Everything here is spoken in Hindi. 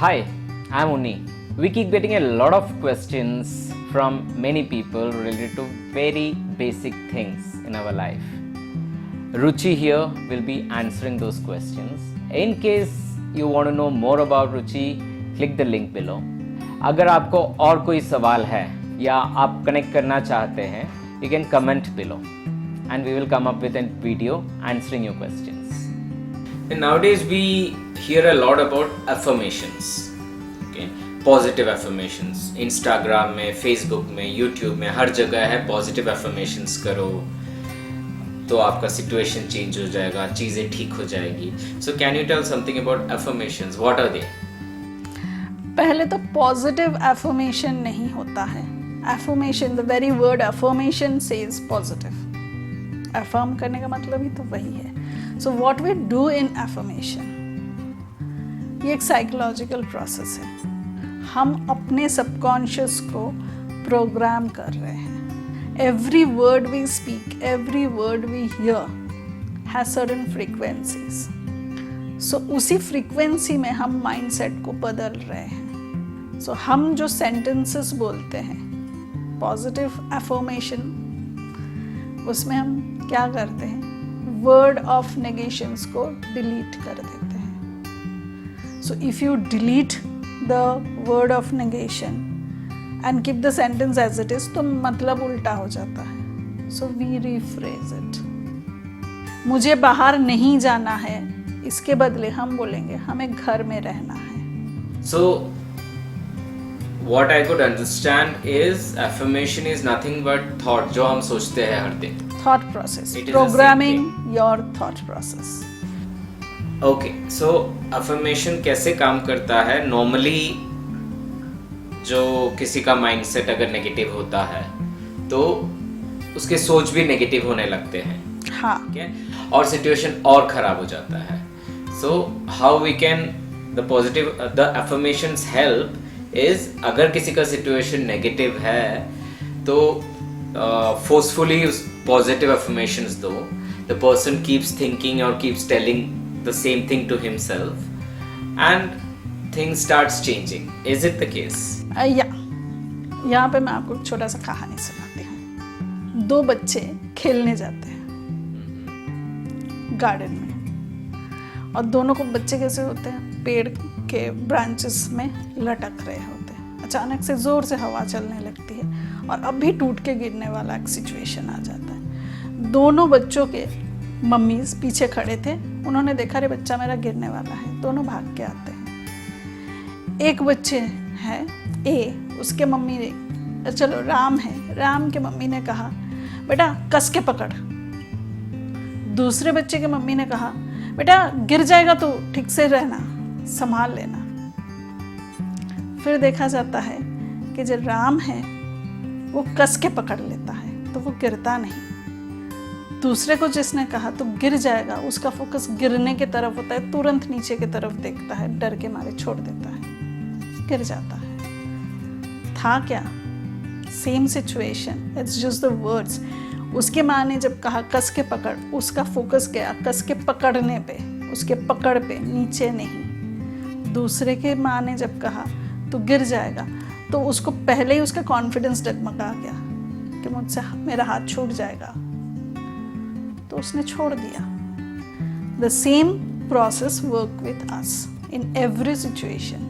Hi, I'm Uni. We keep getting a lot of questions from many people related to very basic things in our life. Ruchi here will be answering those questions. In case you want to know more about Ruchi, click the link below. अगर आपको और कोई सवाल है या आप कनेक्ट करना चाहते हैं, you can comment below and we will come up with a video answering your questions. And nowadays we hear a lot about affirmations, okay? Positive affirmations. Instagram में, Facebook में, YouTube में हर जगह है positive affirmations करो तो आपका situation change हो जाएगा, चीज़ें ठीक हो जाएगी. So can you tell something about affirmations? What are they? पहले तो पॉजिटिव एफर्मेशन नहीं होता है. Affirmation, the very word affirmation says positive. Affirm करने का मतलब ही तो वही है. So what we do in affirmation, ये एक साइकोलॉजिकल प्रोसेस है. हम अपने सबकॉन्शियस को प्रोग्राम कर रहे हैं. Every word we speak, every word we hear has certain frequencies. So उसी फ्रीक्वेंसी में हम माइंडसेट को बदल रहे हैं. सो हम जो सेंटेंसेस बोलते हैं पॉजिटिव एफर्मेशन, उसमें हम क्या करते हैं, वर्ड ऑफ नेगेशंस को डिलीट कर देते हैं. So if you delete the word of negation and keep the sentence as it is, तो मतलब उल्टा हो जाता है. So we rephrase it. मुझे बाहर नहीं जाना है, इसके बदले हम बोलेंगे हमें घर में रहना है. So what I could understand is affirmation is nothing but thought जो हम सोचते हैं हर दिन. Thought process, It is programming your thought process. Okay, so affirmation कैसे काम करता है? Normally जो किसी का माइंडसेट अगर नेगेटिव होता है तो उसके सोच भी नेगेटिव होने लगते हैं. हाँ. ठीक है, और सिचुएशन और खराब हो जाता है. So how we can the affirmations help is, अगर किसी का सिचुएशन नेगेटिव है तो forcefully positive affirmations दो. The person keeps thinking or keeps telling the same thing to himself and things starts changing. Is it the case? यहाँ पे मैं आपको एक छोटा सा कहानी सुनाती हूँ. 2 बच्चे खेलने जाते हैं गार्डन में, और दोनों को बच्चे कैसे होते हैं, पेड़ के ब्रांचेस में लटक रहे होते हैं. अचानक से ज़ोर से हवा चलने लगती है और अभी टूट के गिरने वाला एक सिचुएशन आ जाता है. दोनों बच्चों के मम्मीज़ पीछे खड़े थे. उन्होंने देखा रे बच्चा मेरा गिरने वाला है. दोनों भाग के आते हैं. एक बच्चे है ए, उसके मम्मी ने, चलो राम है, राम के मम्मी ने कहा बेटा कस के पकड़. दूसरे बच्चे के मम्मी ने कहा बेटा गिर जाएगा तो ठीक से रहना, संभाल लेना. फिर देखा जाता है कि जो राम है वो कस के पकड़ लेता है तो वो गिरता नहीं. दूसरे को जिसने कहा तो गिर जाएगा, उसका फोकस गिरने की तरफ होता है, तुरंत नीचे की तरफ देखता है, डर के मारे छोड़ देता है, गिर जाता है. था क्या? Same situation, it's just the words. उसके माँ ने जब कहा कस के पकड़, उसका फोकस गया कस के पकड़ने पे, उसके पकड़ पे, नीचे नहीं. दूसरे के माँ ने जब कहा तो गिर जाएगा, तो उसको पहले ही उसका कॉन्फिडेंस डगमगा गया कि मुझसे मेरा हाथ छूट जाएगा, तो उसने छोड़ दिया. The same process work with us in every situation.